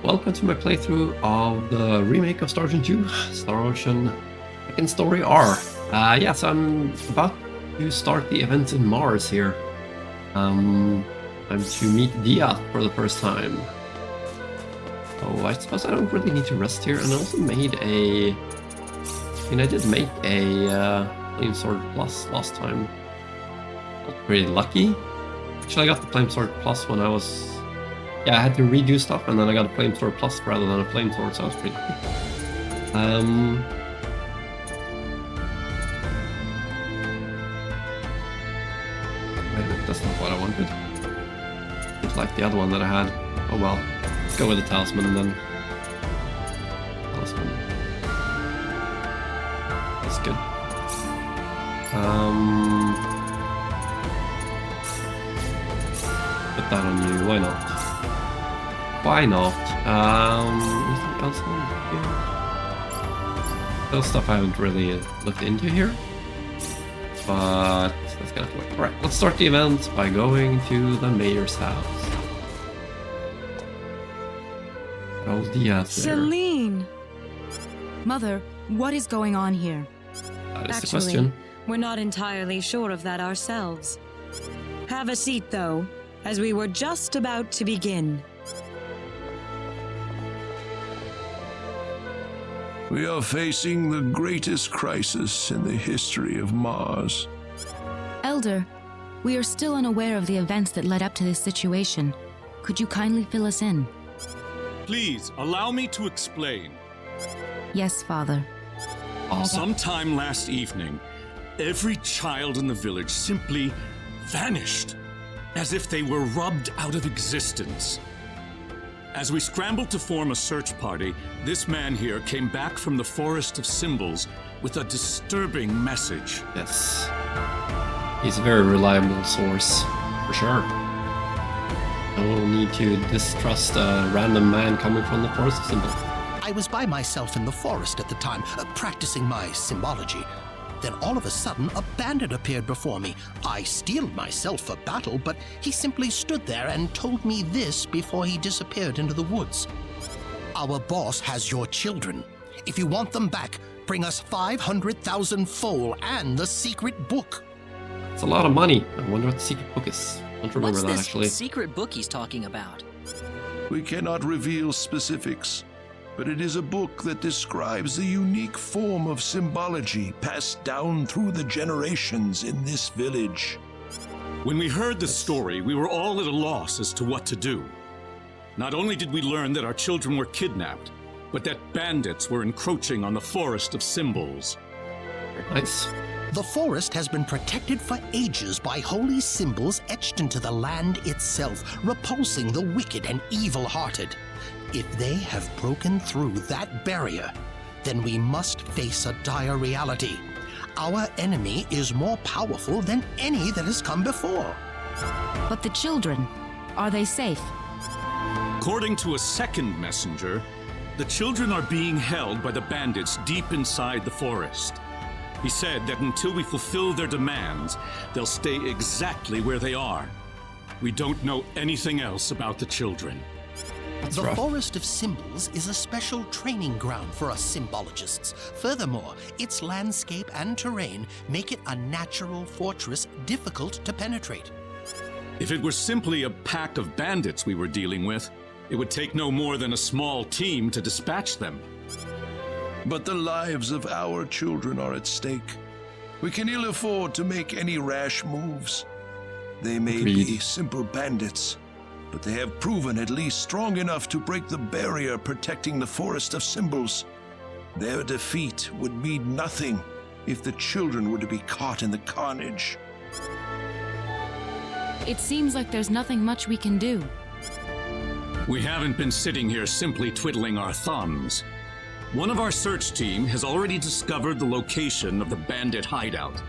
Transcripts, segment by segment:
Welcome to my playthrough of the remake of Star Ocean 2, Star Ocean Second Story R. Yes, I'm about to start the event in Marze here. I'm to meet Dia for the first time. So I suppose I don't really need to rest here, and I also made I did make a Flame Sword Plus last time. I was pretty lucky. Actually, I got the Flame Sword Plus when I was... Yeah, I had to redo stuff, and then I got a Flame Sword Plus rather than a Flame Sword, so I was pretty lucky. Wait, that's not what I wanted. It's like the other one that I had. Oh well. Let's go with the Talisman and then... Talisman. That's good. Put that on you, why not? Why not? Anything else on here? Those stuff I haven't really looked into here. But that's gonna have to wait. Alright, let's start the event by going to the mayor's house. Oh, Dia there. Celine! Mother, what is going on here? That is the question. We're not entirely sure of that ourselves. Have a seat, though, as we were just about to begin. We are facing the greatest crisis in the history of Mars. Elder, we are still unaware of the events that led up to this situation. Could you kindly fill us in? Please, allow me to explain. Yes, Father. Sometime last evening, every child in the village simply vanished, as if they were rubbed out of existence. As we scrambled to form a search party, this man here came back from the Forest of Symbols with a disturbing message. Yes. He's a very reliable source, for sure. No need to distrust a random man coming from the Forest of Symbols. I was by myself in the forest at the time, practicing my symbology. Then all of a sudden, a bandit appeared before me. I steeled myself for battle, but he simply stood there and told me this before he disappeared into the woods. Our boss has your children. If you want them back, bring us 500,000 foal and the secret book. It's a lot of money. I wonder what the secret book is. I don't remember What's that this actually. secret book he's talking about? We cannot reveal specifics, but it is a book that describes the unique form of symbology passed down through the generations in this village. When we heard the story, we were all at a loss as to what to do. Not only did we learn that our children were kidnapped, but that bandits were encroaching on the Forest of Symbols. Nice. The forest has been protected for ages by holy symbols etched into the land itself, repulsing the wicked and evil-hearted. If they have broken through that barrier, then we must face a dire reality. Our enemy is more powerful than any that has come before. But the children, are they safe? According to a second messenger, the children are being held by the bandits deep inside the forest. He said that until we fulfill their demands, they'll stay exactly where they are. We don't know anything else about the children. The Forest of Symbols is a special training ground for us symbologists. Furthermore, its landscape and terrain make it a natural fortress difficult to penetrate. If it were simply a pack of bandits we were dealing with, it would take no more than a small team to dispatch them. But the lives of our children are at stake. We can ill afford to make any rash moves. They may be simple bandits, but they have proven at least strong enough to break the barrier protecting the Forest of Symbols. Their defeat would mean nothing if the children were to be caught in the carnage. It seems like there's nothing much we can do. We haven't been sitting here simply twiddling our thumbs. One of our search team has already discovered the location of the bandit hideout.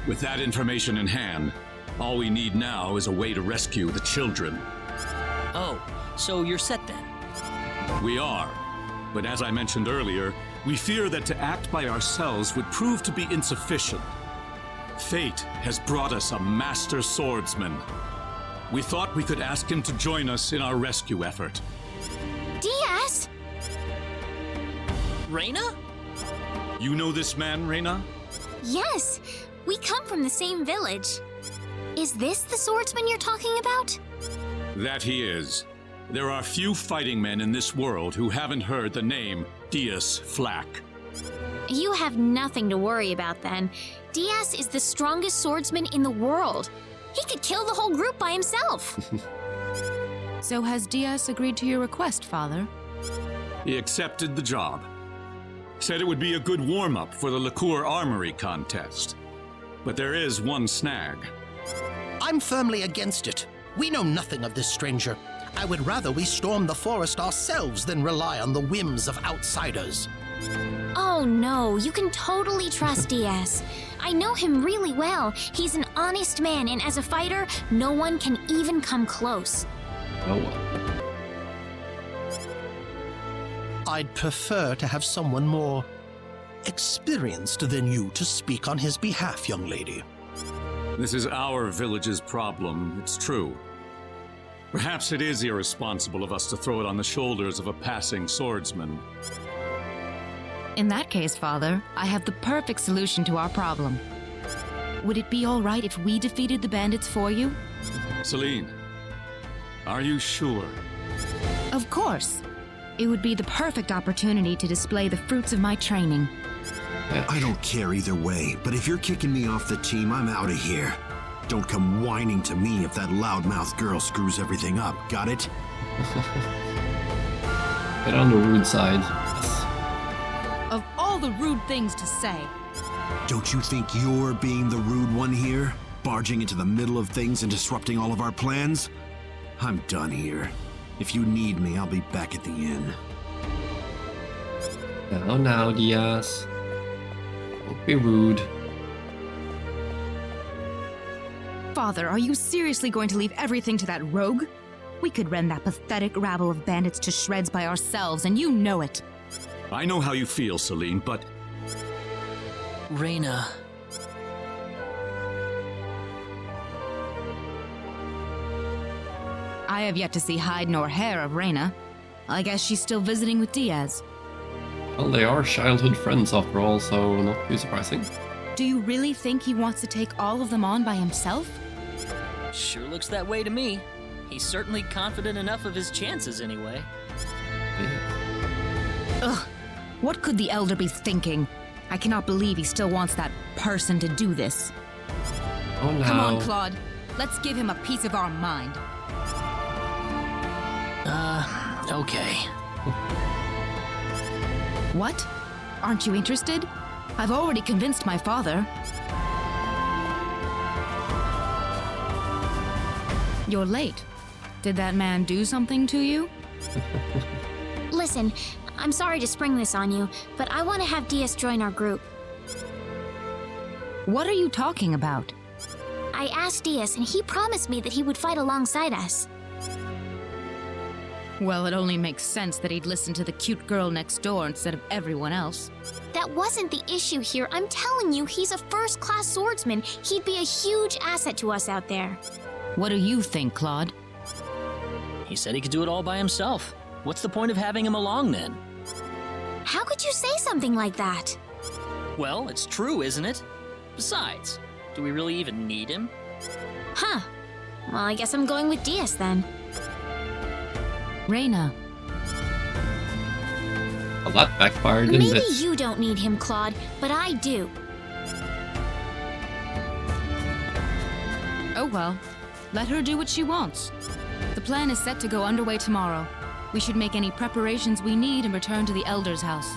With that information in hand, all we need now is a way to rescue the children. Oh, so you're set then? We are, but as I mentioned earlier, we fear that to act by ourselves would prove to be insufficient. Fate has brought us a master swordsman. We thought we could ask him to join us in our rescue effort. Dia! Reyna? You know this man, Reyna? Yes, we come from the same village. Is this the swordsman you're talking about? That he is. There are few fighting men in this world who haven't heard the name Dias Flack. You have nothing to worry about then. Diaz is the strongest swordsman in the world. He could kill the whole group by himself. So has Diaz agreed to your request, Father? He accepted the job. Said it would be a good warm-up for the Liqueur Armory contest. But there is one snag. I'm firmly against it. We know nothing of this stranger. I would rather we storm the forest ourselves than rely on the whims of outsiders. Oh no, you can totally trust Diaz. I know him really well. He's an honest man, and as a fighter, no one can even come close. Oh well. I'd prefer to have someone more experienced than you to speak on his behalf, young lady. This is our village's problem, it's true. Perhaps it is irresponsible of us to throw it on the shoulders of a passing swordsman. In that case, Father, I have the perfect solution to our problem. Would it be all right if we defeated the bandits for you? Celine, are you sure? Of course. It would be the perfect opportunity to display the fruits of my training. I don't care either way, but if you're kicking me off the team, I'm out of here. Don't come whining to me if that loudmouth girl screws everything up, got it? Get on the rude side. Yes. Of all the rude things to say. Don't you think you're being the rude one here? Barging into the middle of things and disrupting all of our plans? I'm done here. If you need me, I'll be back at the inn. Now, Diaz. Don't be rude. Father, are you seriously going to leave everything to that rogue? We could rend that pathetic rabble of bandits to shreds by ourselves, and you know it. I know how you feel, Celine, but Reyna. I have yet to see hide nor hair of Reyna. I guess she's still visiting with Diaz. Well, they are childhood friends after all, so not too surprising. Do you really think he wants to take all of them on by himself? Sure looks that way to me. He's certainly confident enough of his chances anyway. Yeah. Ugh, what could the Elder be thinking? I cannot believe he still wants that person to do this. Oh no. Come on, Claude. Let's give him a piece of our mind. Okay. What? Aren't you interested? I've already convinced my father. You're late. Did that man do something to you? Listen, I'm sorry to spring this on you, but I want to have Diaz join our group. What are you talking about? I asked Diaz, and he promised me that he would fight alongside us. Well, it only makes sense that he'd listen to the cute girl next door instead of everyone else. That wasn't the issue here. I'm telling you, he's a first-class swordsman. He'd be a huge asset to us out there. What do you think, Claude? He said he could do it all by himself. What's the point of having him along then? How could you say something like that? Well, it's true, isn't it? Besides, do we really even need him? Huh. Well, I guess I'm going with Diaz then. Reyna. Well, that backfired, didn't Maybe it? you don't need him, Claude, but I do. Oh well. Let her do what she wants. The plan is set to go underway tomorrow. We should make any preparations we need and return to the Elder's house.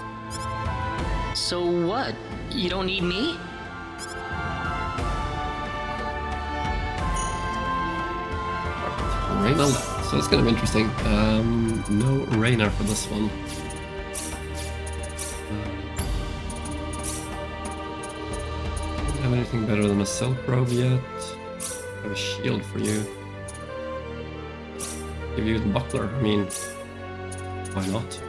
So what? You don't need me? Reyna left, so it's gonna be interesting. No Reyna for this one. Don't have anything better than a silk robe yet. I have a shield for you. Give you the buckler. I mean, why not?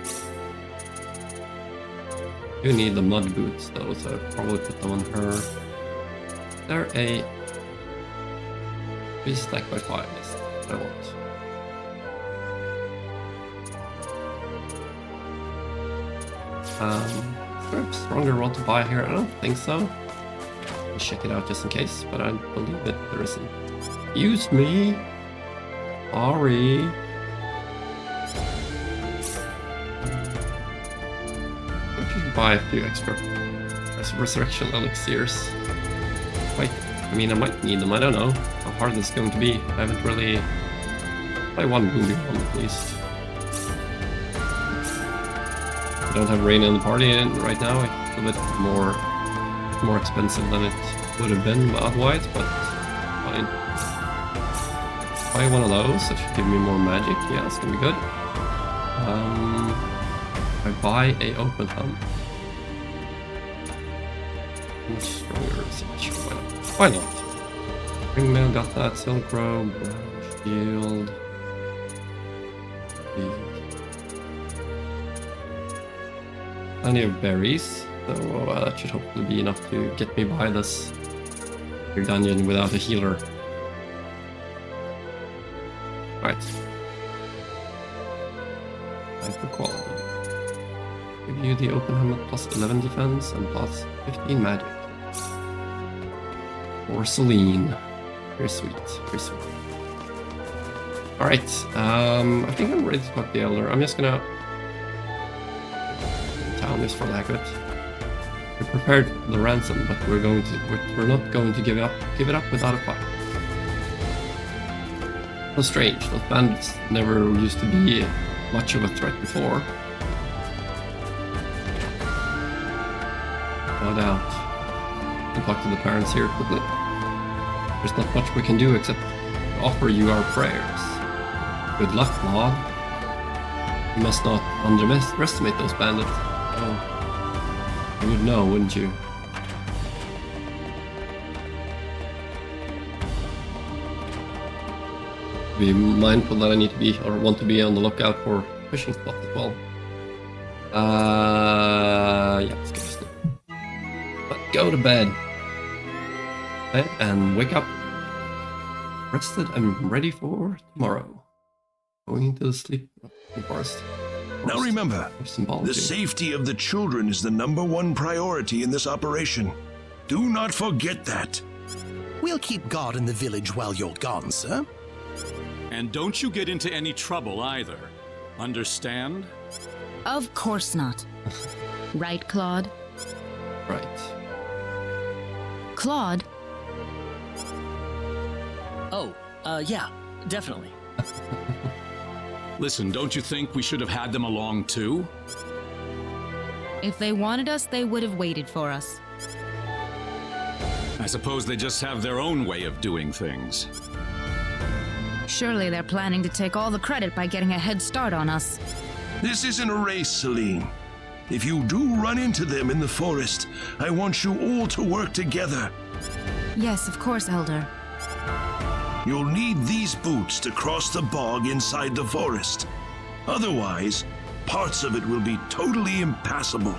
You need the mud boots though, so I'd probably put them on her. They're a... Please stack by 5, yes, I want. Is there a stronger rod to buy here? I don't think so. Let's check it out just in case, but I believe that there isn't. Use me. Sorry. I should buy a few extra resurrection elixirs. Wait, I mean, I might need them. I don't know how hard this is going to be. I haven't really. Buy one wounded one at least. I don't have Rain in the party right now. It's a bit more expensive than it would have been otherwise, but fine. Buy one of those. That should give me more magic. Yeah, it's gonna be good. I buy a open helm. Much stronger research. Why not? Ringmail got that. Silk robe, shield. Plenty of berries, so that should hopefully be enough to get me by this dungeon without a healer. Right. Time for quality. Give you the open helmet plus 11 defense and plus 15 magic. Or Celine. Very sweet, very sweet. Alright, I think I'm ready to talk to the Elder. I'm just gonna town just for the heck of it. We prepared the ransom, but we're not going to give it up without a fight. So strange, those bandits never used to be much of a threat before. No doubt. I'll talk to the parents here quickly. There's not much we can do except offer you our prayers. Good luck, Claude. You must not underestimate those bandits. Oh, you would know, wouldn't you? Be mindful that I need to be, or want to be on the lookout for fishing spots as well. Yeah, let's go to sleep. But go to bed. And wake up rested and ready for tomorrow. Going into the sleep forest. Now remember, the safety of the children is the #1 priority in this operation. Do not forget that. We'll keep guard in the village while you're gone, sir. And don't you get into any trouble either. Understand? Of course not. Right, Claude? Right. Claude? Oh, yeah, definitely. Listen, don't you think we should have had them along too? If they wanted us, they would have waited for us. I suppose they just have their own way of doing things. Surely they're planning to take all the credit by getting a head start on us. This isn't a race, Celine. If you do run into them in the forest, I want you all to work together. Yes, of course, Elder. You'll need these boots to cross the bog inside the forest. Otherwise, parts of it will be totally impassable.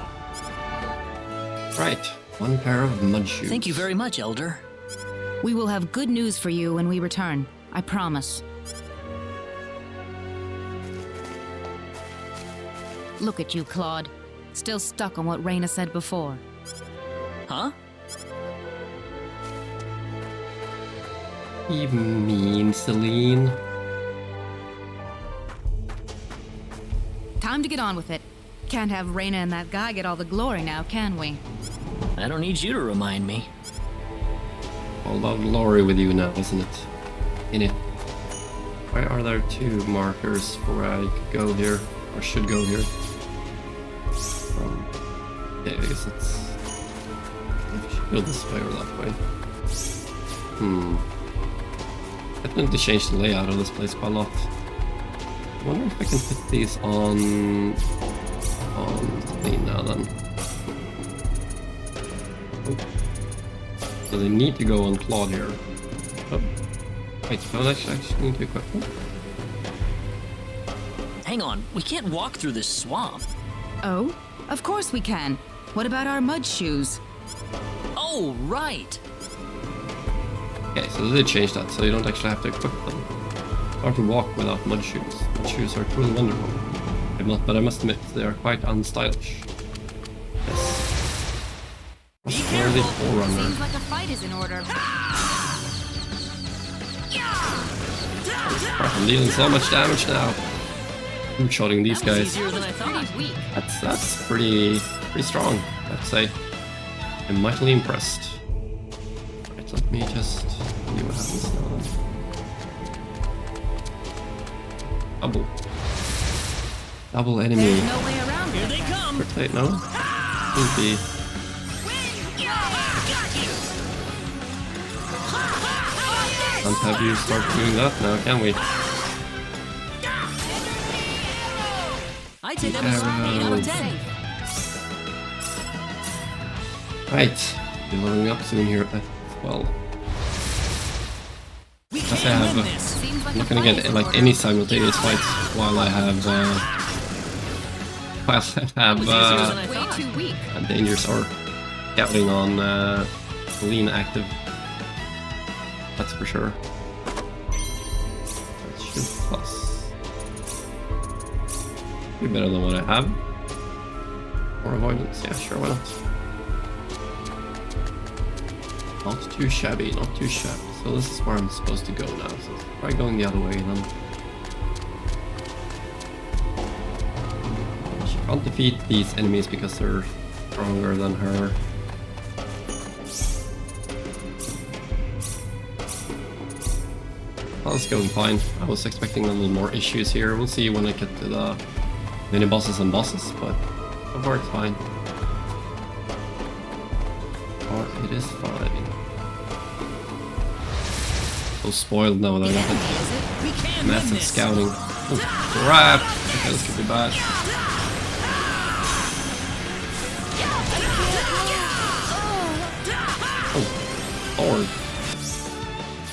Right, one pair of mud shoes. Thank you very much, Elder. We will have good news for you when we return. I promise. Look at you, Claude. Still stuck on what Raina said before. Huh? You mean, Celine? Time to get on with it. Can't have Raina and that guy get all the glory now, can we? I don't need you to remind me. All about glory with you now, isn't it? In it. Why are there 2 markers for where I could go here, or should go here? Yeah, I guess it's... I should go this way or that way. Definitely changed the layout of this place quite a lot. I wonder if I can put these on Celine now then. Oh. So they need to go on Claude here. Oh. Wait, no, I actually need to equip them. Hang on, we can't walk through this swamp. Oh? Of course we can. What about our mud shoes? Oh, right. Okay, so they did change that, so you don't actually have to equip them. Hard to walk without mud shoes. Mud shoes are truly wonderful. But I must admit, they are quite unstylish. Where is the Forerunner? Seems like a fight is in order. Crap, I'm dealing so much damage now. I'm shotting these That was guys. easier than I thought. Weak. That's pretty strong, I'd say. I'm mightily impressed. Right, let me just see what happens now. Double enemy. There's no way around Here it. they come. Rotate, no? Would be. Can't have you start doing that now, can we? I'd say that was 8 out of 10. Right, be leveling up soon here as well. We I can have, win this. Seems like I'm a not gonna fight get is in like order. any simultaneous fights while I have That was easier than I Way thought. too weak. dangers or scouting on lean active. That's for sure. Let's shoot plus. Be better than what I have. Or avoidance, yeah, sure, why not? Not too shabby, not too shabby. So this is where I'm supposed to go now. So let's try going the other way then. She can't defeat these enemies because they're stronger than her. Well, it's going fine. I was expecting a little more issues here. We'll see when I get to the mini bosses and bosses, but so far it's fine. Or it is fine. So spoiled now that I got We can win massive this. scouting. Oh, crap! Okay, this could be bad. Oh, Lord.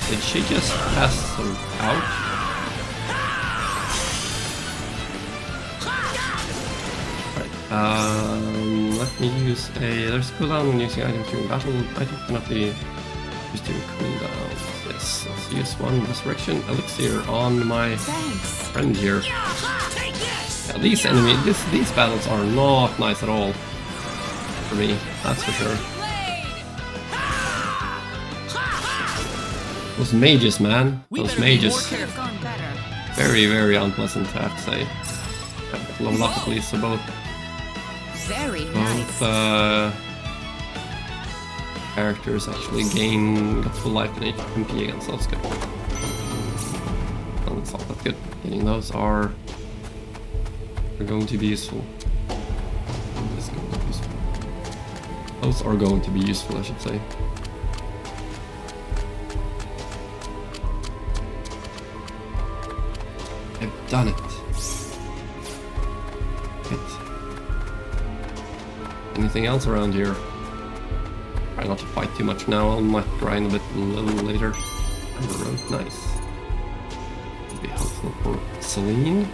Did she just pass some out? Right, let me use a... There's a cooldown when using items during battle. Items cannot be used during cooldowns. Yes, let's use one resurrection elixir on my Thanks. friend here. Yeah, these enemies, these battles are not nice at all for me, that's for sure. Those mages, man. We Those better be more mages. Could have gone better. Very, very unpleasant, I have to say. Level up at least, so both Very nice. characters actually got full life and HP again, so that's good. Well, it's not that good. Getting those are going to be useful. It's going to be useful. Those are going to be useful, I should say. I've done it. Right. Anything else around here? Try not to fight too much now. I might grind a bit a little later. And the road, nice. Would be helpful for Celine.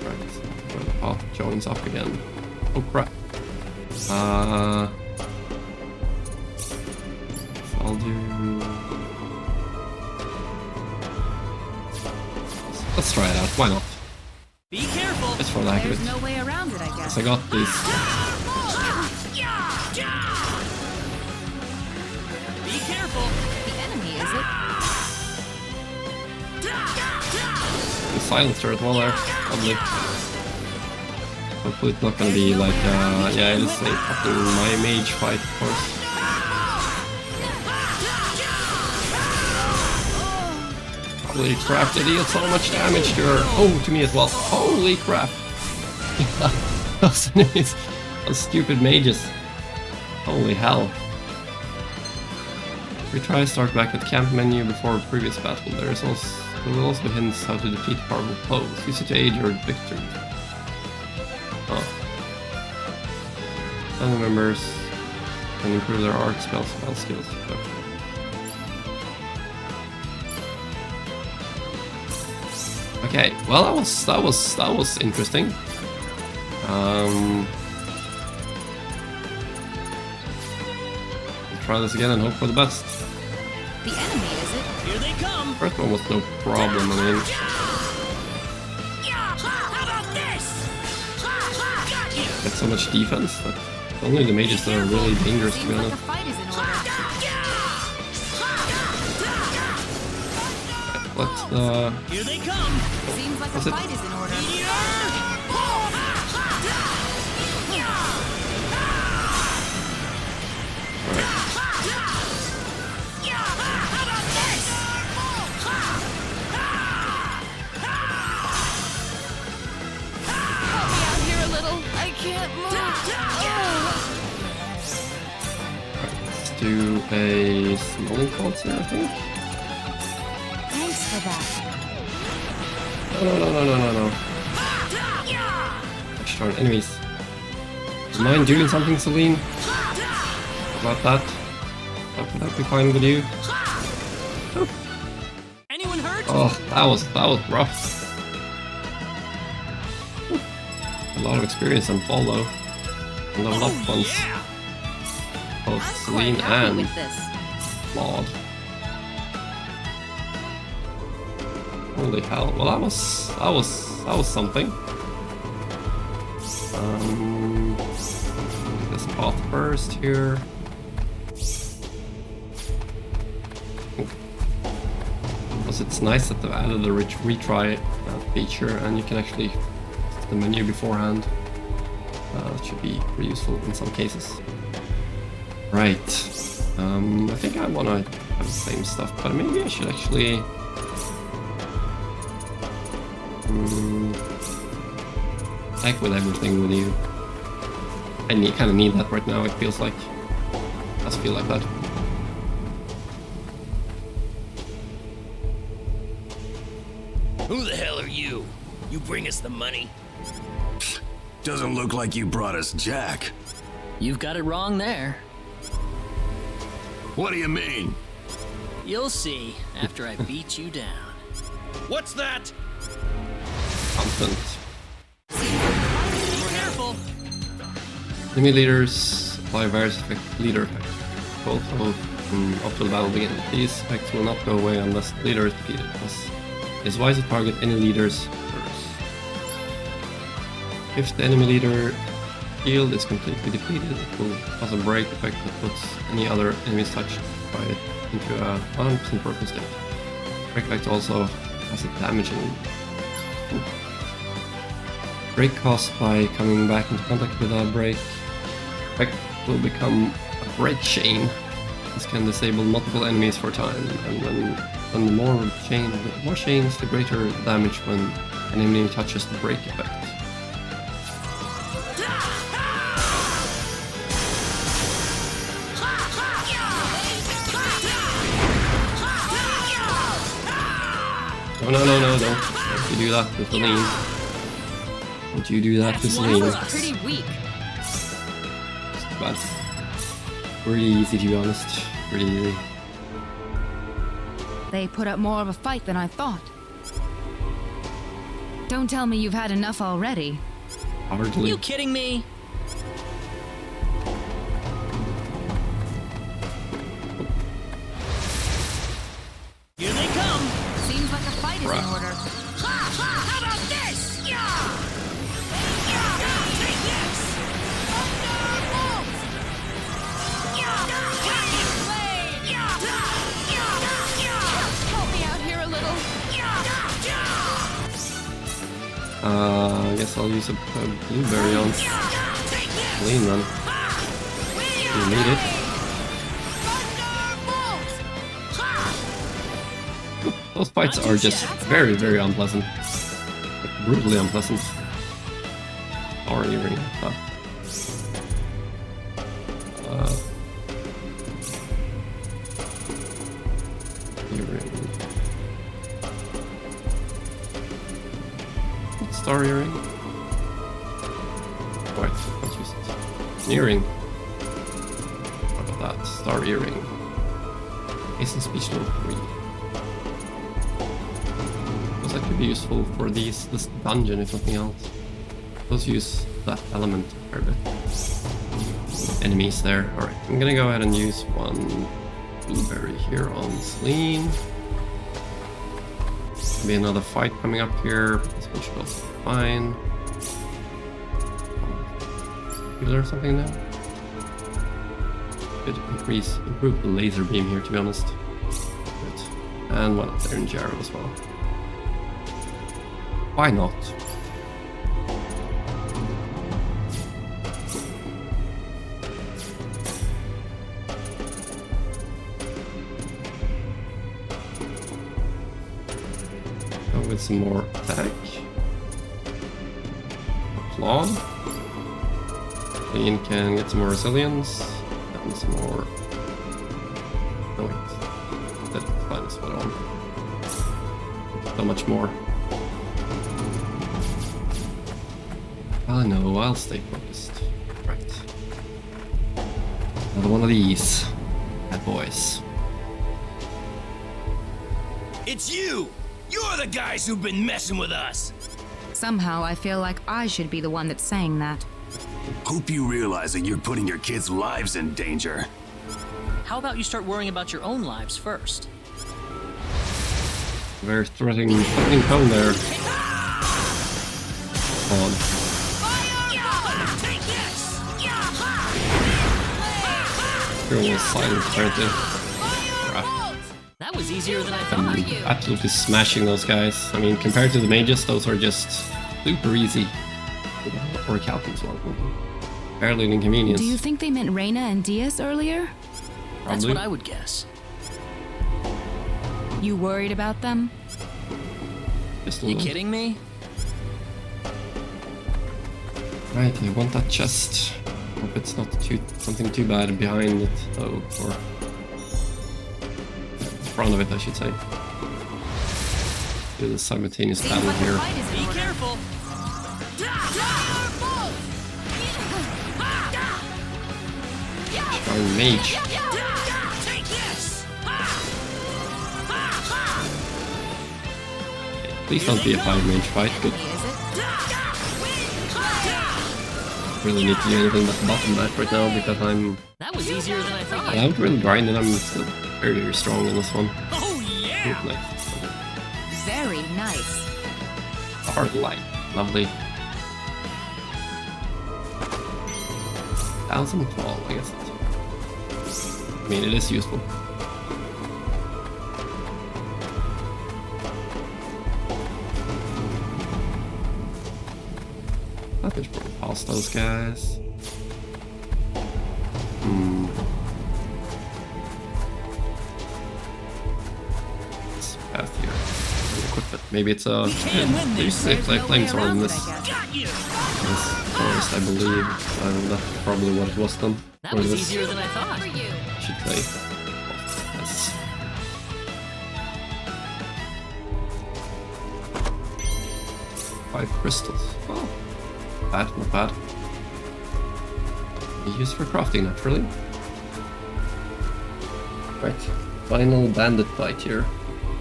Right, where the path joins up again. Oh crap. I'll do... Let's try it out, why not? Be careful. Just for the heck of There's it. no way around it, I guess. I got this. Be careful. The enemy, is it? The silencer as well there, probably. Hopefully it's not gonna be like, yeah, it is a fucking my mage fight, of course. Holy crap, they deal so much damage to her. Oh, to me as well. Holy crap. Those enemies, those stupid mages. Holy hell. If we try to start back at the camp menu before previous battle, there will also be hints how to defeat powerful foes. Use it to aid your victory. Oh. Family members can improve their arc spell skills. Okay, well that was interesting. We'll try this again and hope for the best. The enemy, is it? Here they come. First one was no problem, I mean. get so much defense that only the mages that are really dangerous, to be honest. Let's Here they come. Seems like a What's it? fight is in order. Help me out here a little. I can't move. let's do a smelling pulse here, I think. Thanks for that. No. Gosh darn enemies. Do you mind doing something, Celine? About that? Would that be fine with you? Anyone hurt? Oh, that was rough. A lot of experience on fall though. And level up once. Both Celine and this. Maud. Holy hell! Well, that was something. This path first here. Because it's nice that they've added the retry feature, and you can actually set the menu beforehand. That should be pretty useful in some cases. Right. I think I want to have the same stuff, but maybe I should actually. Heck with everything with you. I kind of need that right now, it feels like. It does feel like that. Who the hell are you? You bring us the money? Doesn't look like you brought us Jack. You've got it wrong there. What do you mean? You'll see after I beat you down. What's that? Constant. Be careful. Enemy leaders apply various leader effects. Both up till the battle begins. These effects will not go away unless the leader is defeated. Thus, it is wise to target any leaders first. If the enemy leader shield is completely depleted, it will cause a break effect that puts any other enemies touched by it into a 100% broken state. Break effect also has a damaging break caused by coming back into contact with a break. Effect will become a break chain. This can disable multiple enemies for a time, and when the more chains, the greater damage when an enemy touches the break effect. No, don't you do that to Celine. Don't you do that to Celine. Pretty weak. But pretty easy, to be honest. Pretty easy. They put up more of a fight than I thought. Don't tell me you've had enough already. Hardly. You kidding me? Here they come. Seems like a fight is in Right. order. How about this? Take this! Help me out here a little. I guess I'll use a blueberry on Celine then. You need it. Those fights are just very, very unpleasant. Like, brutally unpleasant. Or earring. Earring. Star earring? Right, let's use it. An earring. How about that? Star earring. Ace and speech level 3. That could be useful for this dungeon if nothing else. Let's use that element a fair bit. Enemies there. Alright, I'm gonna go ahead and use one blueberry here on Celine. Maybe another fight coming up here, but this one should also be fine. Is there something now? Could improve the laser beam here, to be honest. Good. And one up there in Jarrow as well. Why not? Go with some more attack. Applaud. Clean can get some more resilience. And some more. No, wait. That's fine, that's what I want. So much more. I know, I'll stay focused. Right. Another one of these. Bad boys. It's you! You're the guys who've been messing with us! Somehow I feel like I should be the one that's saying that. Hope you realize that you're putting your kids' lives in danger. How about you start worrying about your own lives first? Very threatening tone there. On. Everyone was silent apparently. That was easier than I thought. Absolutely smashing those guys. I mean, compared to the mages, those are just super easy. Or Calvin as well. Barely an inconvenience. Do you think they meant Reyna and Diaz earlier? That's what I would guess. You worried about them? Just a You little. kidding me? Right, I want that chest. Hope it's not something too bad behind it, though, or in front of it, I should say. Do the simultaneous battle here. Be careful! Strong mage. Please don't be a 5-mage fight. Good. Really need to do anything but bottom that right now because That was easier than I thought. I haven't really grinded. I'm still very strong in this one. Oh yeah! Ooh, nice. Very nice. Hard light. Lovely. 1012, I guess. I mean, it is useful. I could probably pass those guys. It's past here. Equip it. Maybe it's a. There's a flamethrower in this. This forest, I believe. That's probably what it was then. That was easier than I thought. Should say. Yes. Five crystals. Oh. Bad, not bad. Used for crafting, naturally. Right. Final bandit fight here.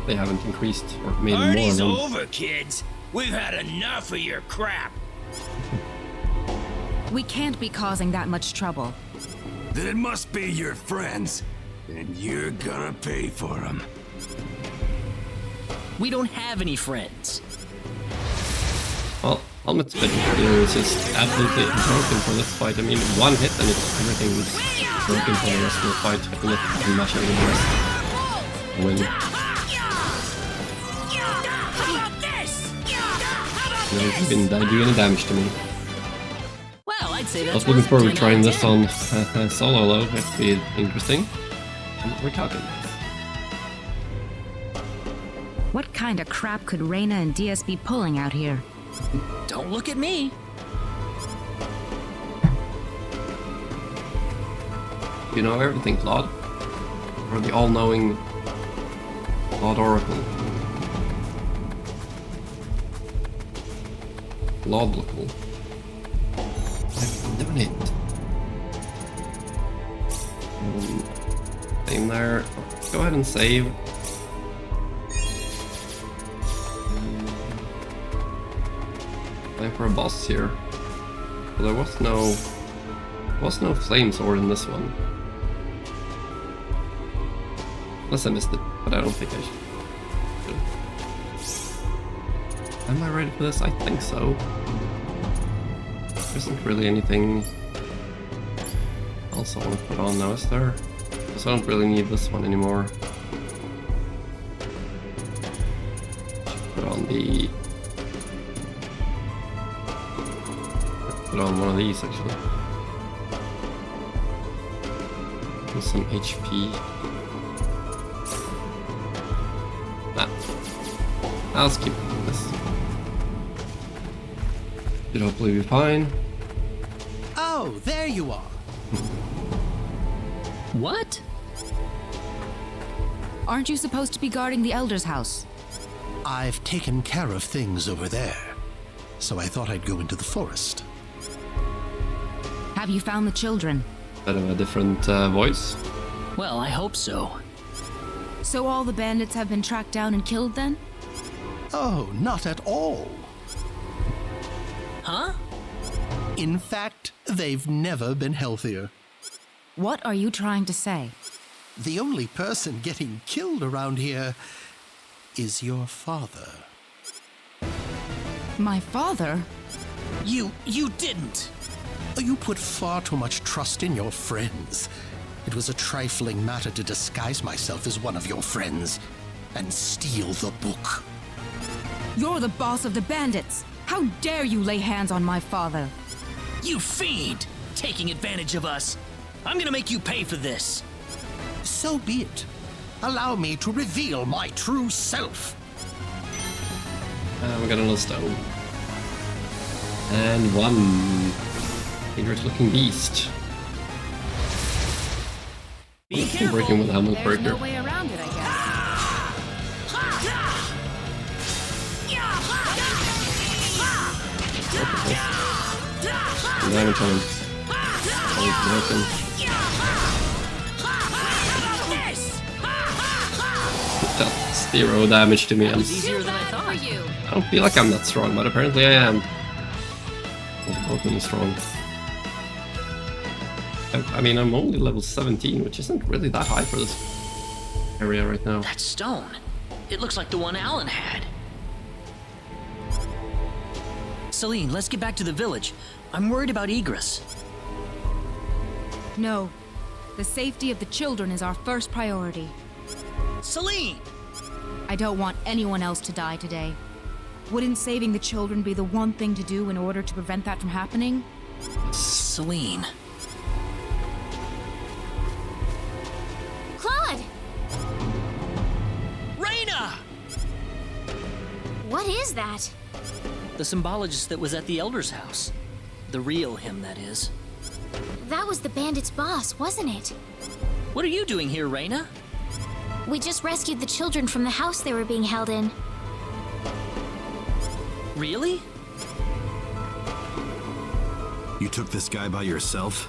They haven't increased or made more Party's of them. over, kids. We've had enough of your crap. We can't be causing that much trouble. Then it must be your friends. And you're gonna pay for them. We don't have any friends. Well, Helmet's been is just absolutely broken for this fight. I mean, one hit and everything's broken for the rest of the fight. I think it can match everything the rest. Win. No, it didn't do any damage to me. Well, I'd say I that's was looking forward to 10 trying out of this 10. on solo though. It'd be interesting. And we're talking. What kind of crap could Reyna and Diaz be pulling out here? Don't look at me. You know everything, Claude? Or the all-knowing Claude Oracle? Claude Oracle. I've done it. Same there. Go ahead and save. Time for a boss here. Well, there was no flame sword in this one. Unless I missed it, but I don't think I should. Am I ready for this? I think so. There isn't really anything else I want to put on now, is there? Because I don't really need this one anymore. Put on the... Put on one of these actually. With some HP. I'll skip this. Should hopefully be fine. Oh, there you are. What? Aren't you supposed to be guarding the Elder's house? I've taken care of things over there, so I thought I'd go into the forest. Have you found the children? Bit of a different voice. Well, I hope so. So all the bandits have been tracked down and killed then? Oh, not at all. Huh? In fact, they've never been healthier. What are you trying to say? The only person getting killed around here is your father. My father? You didn't. You put far too much trust in your friends. It was a trifling matter to disguise myself as one of your friends and steal the book. You're the boss of the bandits! How dare you lay hands on my father? You fiend! Taking advantage of us. I'm gonna make you pay for this. So be it. Allow me to reveal my true self. We got another stone. And one dangerous looking beast. Be careful. Breaking with the helmet There's breaker. no way around it, I guess. Damage on him. Oh, broken. That's 0 damage to me. That was easier than I thought. I don't feel like I'm that strong, but apparently I am. I'm broken strong. I mean, I'm only level 17, which isn't really that high for this area right now. That stone. It looks like the one Alan had. Celine, let's get back to the village. I'm worried about Egress. No. The safety of the children is our first priority. Celine! I don't want anyone else to die today. Wouldn't saving the children be the one thing to do in order to prevent that from happening? Celine. Claude! Raina! What is that? The symbologist that was at the Elder's house. The real him, that is. That was the bandit's boss, wasn't it? What are you doing here, Raina? We just rescued the children from the house they were being held in. Really? You took this guy by yourself?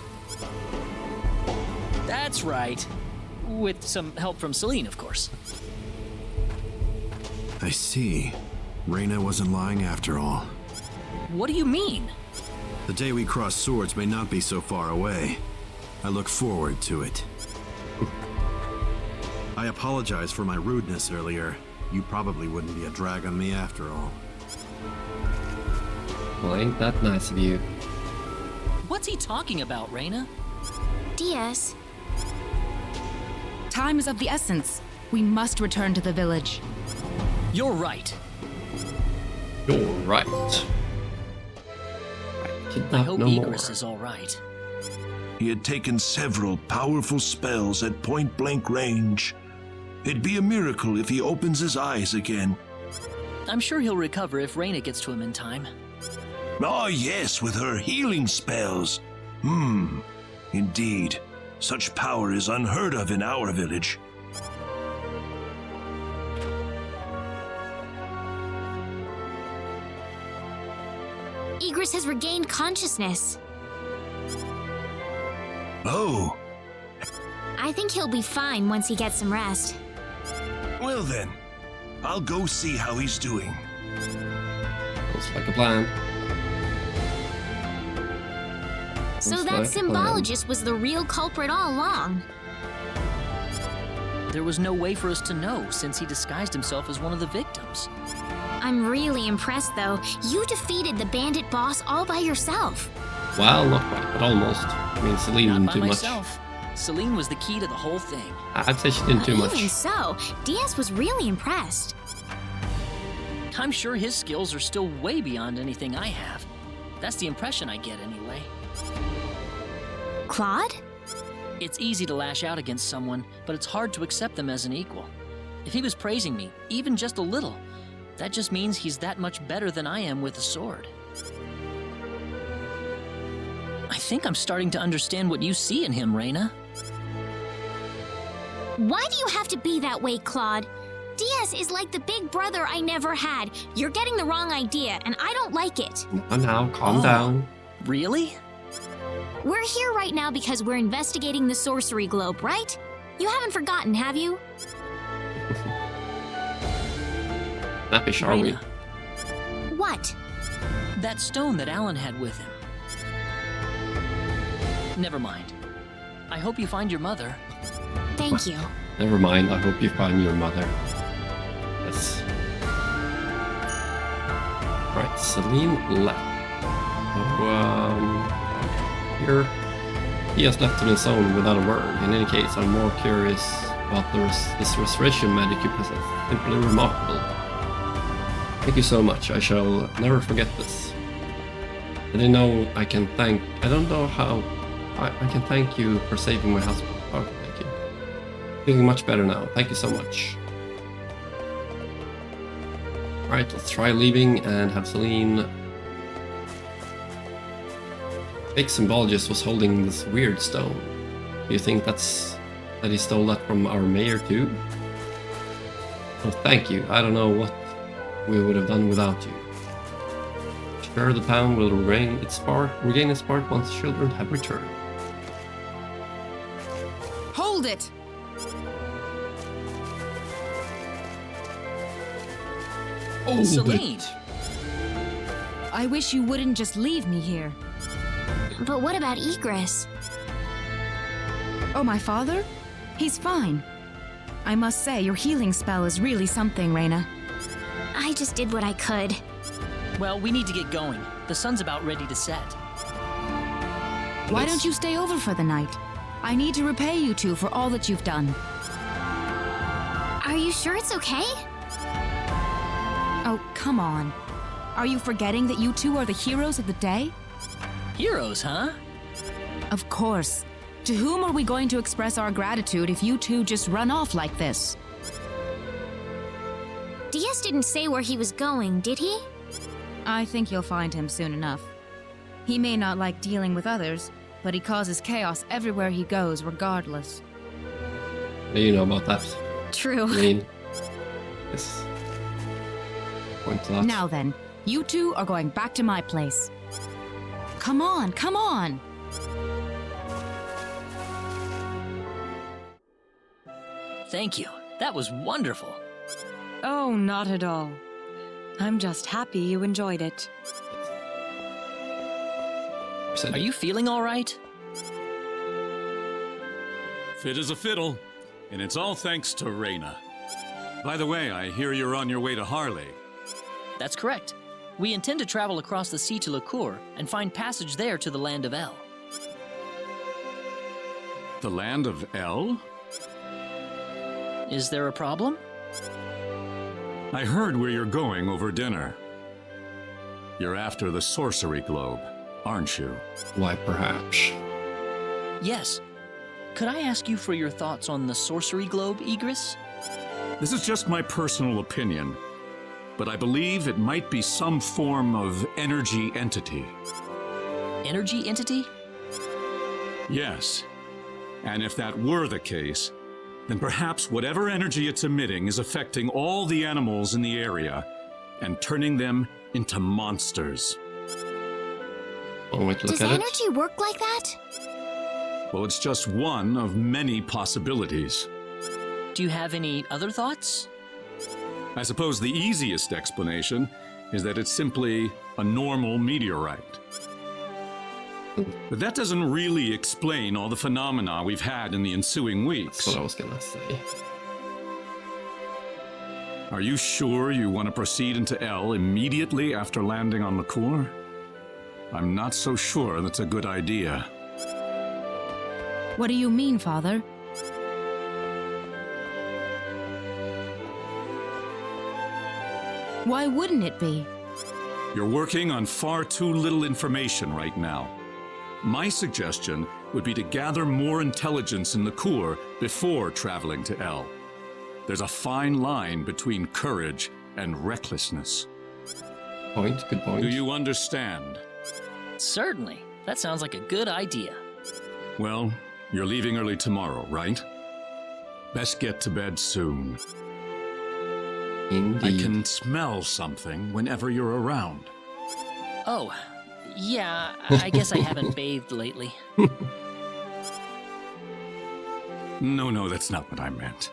That's right. With some help from Celine, of course. I see. Raina wasn't lying after all. What do you mean? The day we cross swords may not be so far away. I look forward to it. I apologize for my rudeness earlier. You probably wouldn't be a drag on me after all. Well, ain't that nice of you. What's he talking about, Raina? Diaz. Time is of the essence. We must return to the village. You're right. You're right. I hope Egress is all right. He had taken several powerful spells at point-blank range. It'd be a miracle if he opens his eyes again. I'm sure he'll recover if Raina gets to him in time. Ah, yes, with her healing spells. Indeed. Such power is unheard of in our village. Egress has regained consciousness. Oh, I think he'll be fine once he gets some rest. well then. I'll go see how he's doing. Looks like a plan. So Looks that like a plan. symbologist was the real culprit all along. There was no way for us to know since he disguised himself as one of the victims. I'm really impressed, though. You defeated the bandit boss all by yourself. Well, not quite, but almost. I mean, Celine Not didn't by do much. myself. Celine was the key to the whole thing. I'd say she didn't do much. Even so, Diaz was really impressed. I'm sure his skills are still way beyond anything I have. That's the impression I get anyway. Claude? It's easy to lash out against someone, but it's hard to accept them as an equal. If he was praising me, even just a little, that just means he's that much better than I am with a sword. I think I'm starting to understand what you see in him, Reyna. Why do you have to be that way, Claude? Diaz is like the big brother I never had. You're getting the wrong idea, and I don't like it. Now, calm down. Really? We're here right now because we're investigating the sorcery globe, right? You haven't forgotten, have you? Snappish, are we? Reyna, What? that stone that Alan had with him. Never mind. I hope you find your mother. Thank you. Never mind, I hope you find your mother. Yes. Right, Celine left. So, here, he has left on his own without a word. In any case, I'm more curious about this restoration magic you possess. Simply remarkable. Thank you so much. I shall never forget this. I don't know how I can thank you for saving my husband. Oh, thank you. Feeling much better now. Thank you so much. Alright, let's try leaving and have Celine. Fake symbologist was holding this weird stone. Do you think that he stole that from our mayor too? Oh, thank you. I don't know what we would have done without you. Sure, the town will regain its spark once the children have returned. Hold it! Oh, Celine! I wish you wouldn't just leave me here. But what about Egress? Oh, my father? He's fine. I must say, your healing spell is really something, Reyna. I just did what I could. Well, we need to get going. The sun's about ready to set. Why don't you stay over for the night? I need to repay you two for all that you've done. Are you sure it's okay? Oh, come on. Are you forgetting that you two are the heroes of the day? Heroes, huh? Of course. To whom are we going to express our gratitude if you two just run off like this? Diaz didn't say where he was going, did he? I think you'll find him soon enough. He may not like dealing with others, but he causes chaos everywhere he goes, regardless. What do you know about that? True. I mean, yes. Point to that. Now then, you two are going back to my place. Come on, come on! Thank you. That was wonderful. Oh, not at all. I'm just happy you enjoyed it. Are you feeling all right? Fit as a fiddle, and it's all thanks to Reyna. By the way, I hear you're on your way to Harley. That's correct. We intend to travel across the sea to Lacour and find passage there to the land of El. The land of El? Is there a problem? I heard where you're going over dinner. You're after the sorcery globe, aren't you? Why, perhaps. Yes. Could I ask you for your thoughts on the sorcery globe, Egress? This is just my personal opinion, but I believe it might be some form of energy entity. Energy entity? Yes. And if that were the case, then perhaps whatever energy it's emitting is affecting all the animals in the area and turning them into monsters. One way to look Does at it. energy work like that? Well, it's just one of many possibilities. Do you have any other thoughts? I suppose the easiest explanation is that it's simply a normal meteorite. But that doesn't really explain all the phenomena we've had in the ensuing weeks. That's what I was gonna say. Are you sure you want to proceed into El immediately after landing on Lacour? I'm not so sure that's a good idea. What do you mean, Father? Why wouldn't it be? You're working on far too little information right now. My suggestion would be to gather more intelligence in the Core before traveling to El. There's a fine line between courage and recklessness. Good point. Do you understand? Certainly. That sounds like a good idea. Well, you're leaving early tomorrow, right? Best get to bed soon. Indeed. I can smell something whenever you're around. Oh, yeah, I guess I haven't bathed lately. No, that's not what I meant.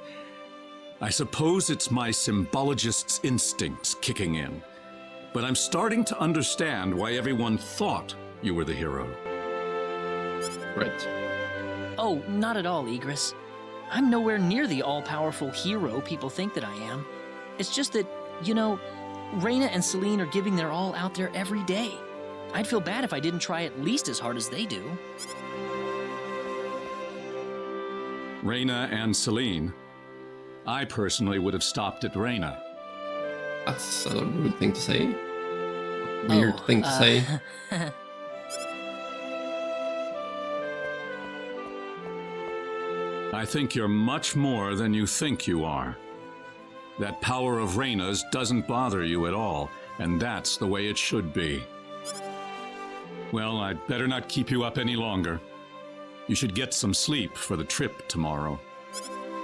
I suppose it's my symbologist's instincts kicking in. But I'm starting to understand why everyone thought you were the hero. Right. Oh, not at all, Igris. I'm nowhere near the all-powerful hero people think that I am. It's just that, you know, Reyna and Celine are giving their all out there every day. I'd feel bad if I didn't try at least as hard as they do. Reyna and Celine. I personally would have stopped at Reyna. That's a rude thing to say. Weird thing to say. I think you're much more than you think you are. That power of Reyna's doesn't bother you at all, and that's the way it should be. Well, I'd better not keep you up any longer. You should get some sleep for the trip tomorrow.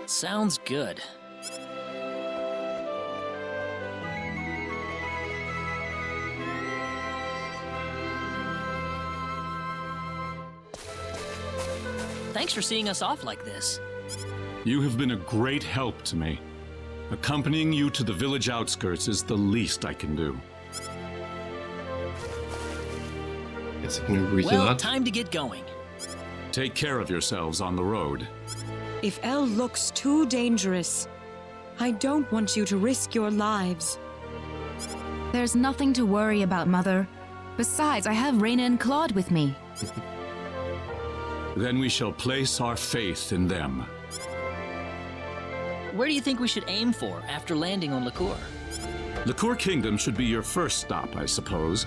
Sounds good. Thanks for seeing us off like this. You have been a great help to me. Accompanying you to the village outskirts is the least I can do. Guess I can agree to Well, that. time to get going. Take care of yourselves on the road. If El looks too dangerous, I don't want you to risk your lives. There's nothing to worry about, Mother. Besides, I have Reyna and Claude with me. Then we shall place our faith in them. Where do you think we should aim for after landing on Liqueur? Liqueur Kingdom should be your first stop, I suppose.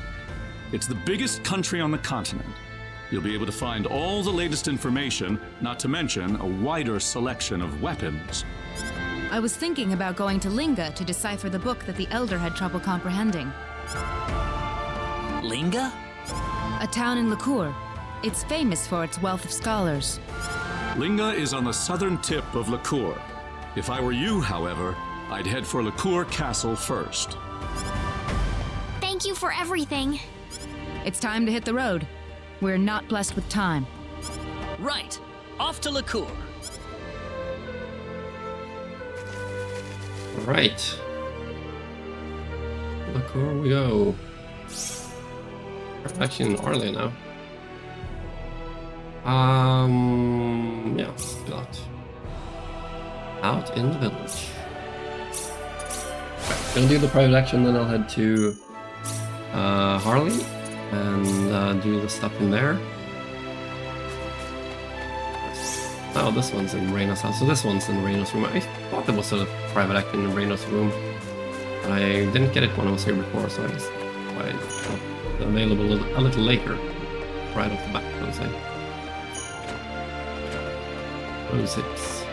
It's the biggest country on the continent. You'll be able to find all the latest information, not to mention a wider selection of weapons. I was thinking about going to Linga to decipher the book that the Elder had trouble comprehending. Linga? A town in Liqueur. It's famous for its wealth of scholars. Linga is on the southern tip of Liqueur. If I were you, however, I'd head for Liqueur Castle first. Thank you for everything. It's time to hit the road. We're not blessed with time. Right. Off to Liqueur. Right. Look where we go. We're actually in Harley now. Yeah, let's do that. Out in the village. Right, gonna do the private action, then I'll head to Harley and do the stuff in there. Oh, this one's in Reyna's house. So this one's in Reyna's room. I thought there was a private action in Reyna's room, but I didn't get it when I was here before, so I guess it's available a little later, right off the bat, I would say. 06.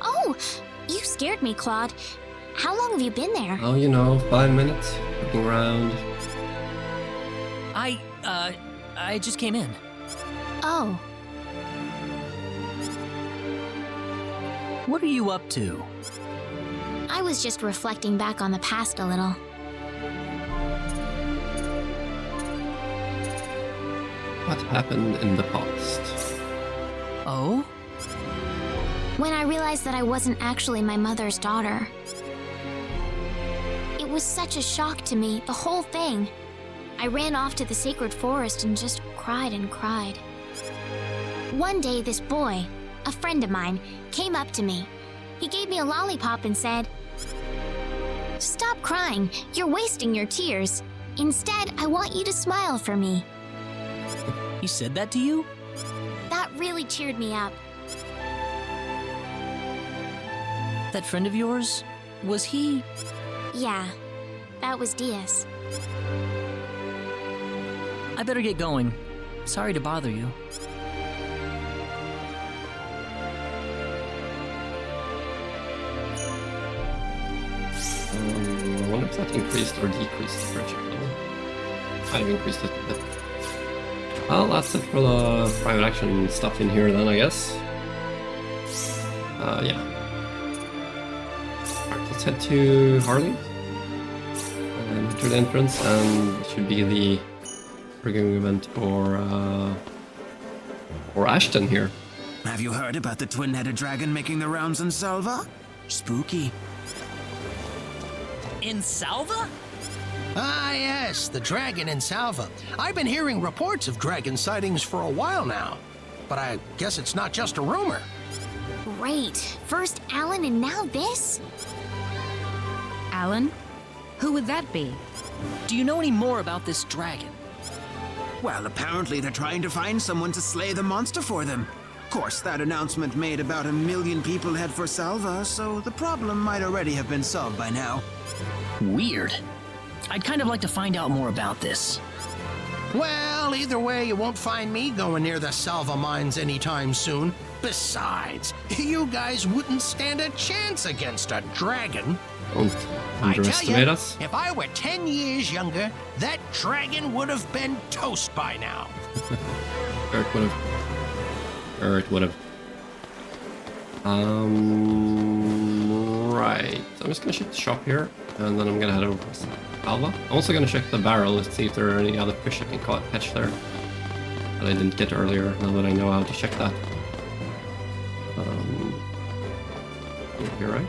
Oh, you scared me, Claude. How long have you been there? Oh, you know, 5 minutes, looking around. I just came in. Oh, What are you up to? I was just reflecting back on the past a little. What happened in the past? Oh? When I realized that I wasn't actually my mother's daughter. It was such a shock to me, the whole thing. I ran off to the sacred forest and just cried and cried. One day, this boy, a friend of mine, came up to me. He gave me a lollipop and said, Stop crying. You're wasting your tears. Instead, I want you to smile for me. He said that to you? That really cheered me up. That friend of yours, was he? Yeah, that was Diaz. I better get going. Sorry to bother you. I wonder if that increased or decreased the friendship level. I've increased it a bit. Well, that's it for the private action stuff in here then, I guess. Yeah. Alright, let's head to Harley. And enter the entrance, and it should be the rigging event for Ashton here. Have you heard about the twin-headed dragon making the rounds in Salva? Spooky. In Salva? Ah, yes, the dragon in Salva. I've been hearing reports of dragon sightings for a while now, but I guess it's not just a rumor. Great. First Alan and now this? Alan? Who would that be? Do you know any more about this dragon? Well, apparently they're trying to find someone to slay the monster for them. Of course, that announcement made about 1 million people head for Salva, so the problem might already have been solved by now. Weird. I'd kind of like to find out more about this. Well, either way, you won't find me going near the Salva mines anytime soon. Besides, you guys wouldn't stand a chance against a dragon. Don't I tell underestimate you, us. if I were 10 years younger, that dragon would have been toast by now. Or it would have. Right. So I'm just gonna check the shop here, and then I'm gonna head over to Alva. I'm also gonna check the barrel to see if there are any other fish I can catch there that I didn't get earlier. Now that I know how to check that. You're right.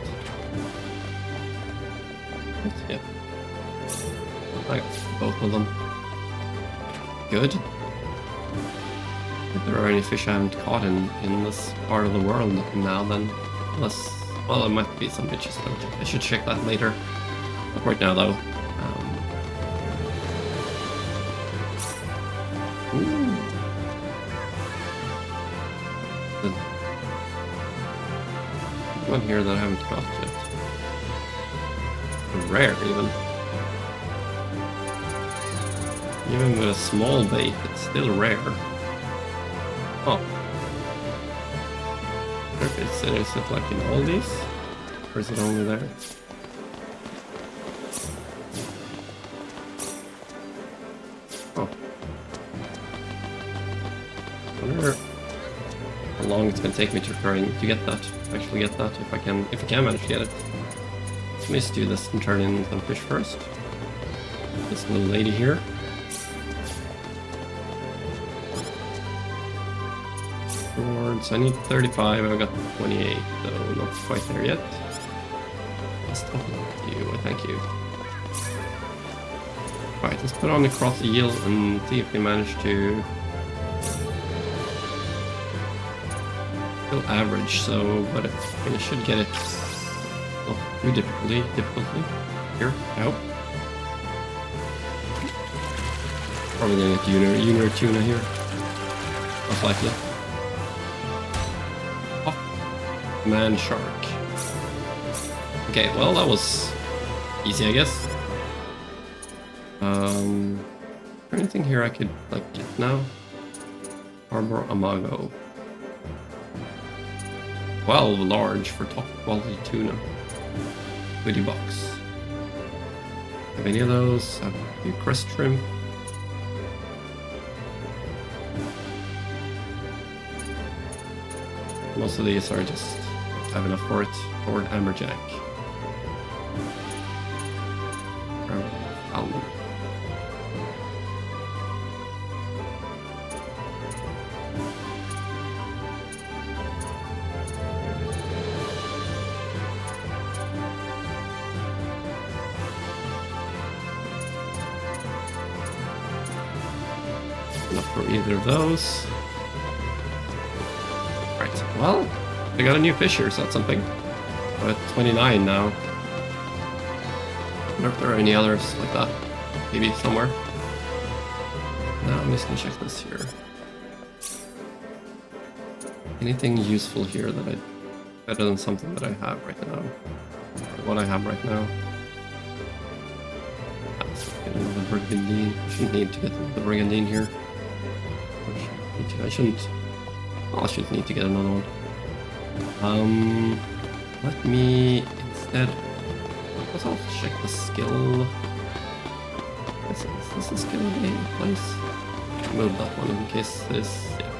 Yeah. I got both of them. Good. If there are any fish I haven't caught in this part of the world now, then unless, well, there might be some bitches though. I should check that later. Not right now though. Ooh. There's one here that I haven't caught yet. Rare even. Even with a small bait, it's still rare. Oh. Is it like in all these? Or is it only there? Oh. I wonder how long it's gonna take me to try to get that. Actually get that, if I can manage to get it. Let me just do this and turn in some fish first. This little lady here. Swords, I need 35, I've got 28, though not quite there yet. Let's talk to you, thank you. Right, let's put on across the eel and see if we manage to still average, so but I should get it. Not too difficultly. Here, I hope. Probably gonna get junior tuna here. Most likely. Oh, man shark. Okay, well that was easy, I guess. Anything here I could like get now? Harbor Amago. 12 large for top quality tuna. Goodie box. Have any of those? Have a few crest shrimp. Most of these are just have enough for it. Or an amberjack. Almond. Enough for either of those. Right, well, I got a new fish here, so that's something. I'm at 29 now. wonder if there are any others like that. Maybe somewhere. Now I'm just gonna check this here. Anything useful here that I... better than something that I have right now? Or what I have right now? Let's get into the Brigandine. I shouldn't need to get into the Brigandine here. I shouldn't... Oh, I shouldn't need to get another one. Let me instead... Let's also check the skill. Is this a skill in place? Move that one in case this... Yeah.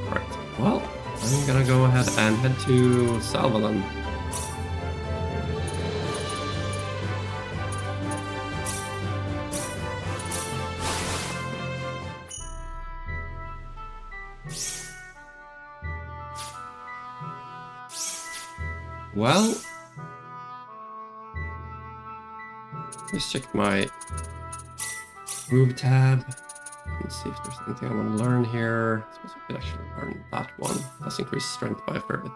Alright, well, I'm gonna go ahead and head to Salva then. Well, just check my move tab and see if there's anything I want to learn here. I suppose we could actually learn that one. That's increased strength by a fair bit.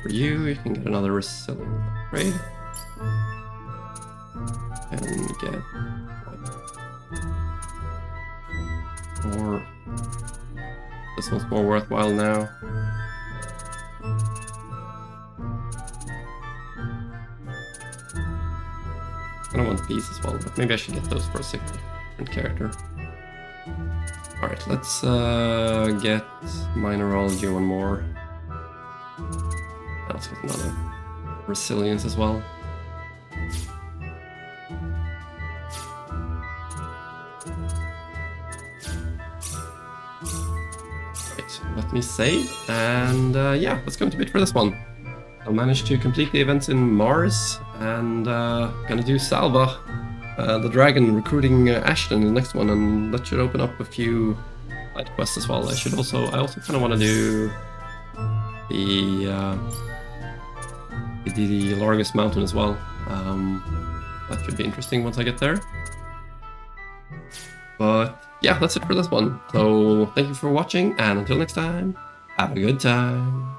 For you can get another resilient upgrade. And get more. This one's more worthwhile now. I don't want these as well, but maybe I should get those for a different character. Alright, let's get Mineralogy one more. That's with another Resilience as well. Right, let me save, and yeah, that's going to be it for this one. I managed to complete the events in Marze, and gonna do Salva, the dragon, recruiting Ashton in the next one, and that should open up a few side quests as well. I also kind of want to do the Largus Mountain as well. That should be interesting once I get there. But yeah, that's it for this one. So thank you for watching, and until next time, have a good time.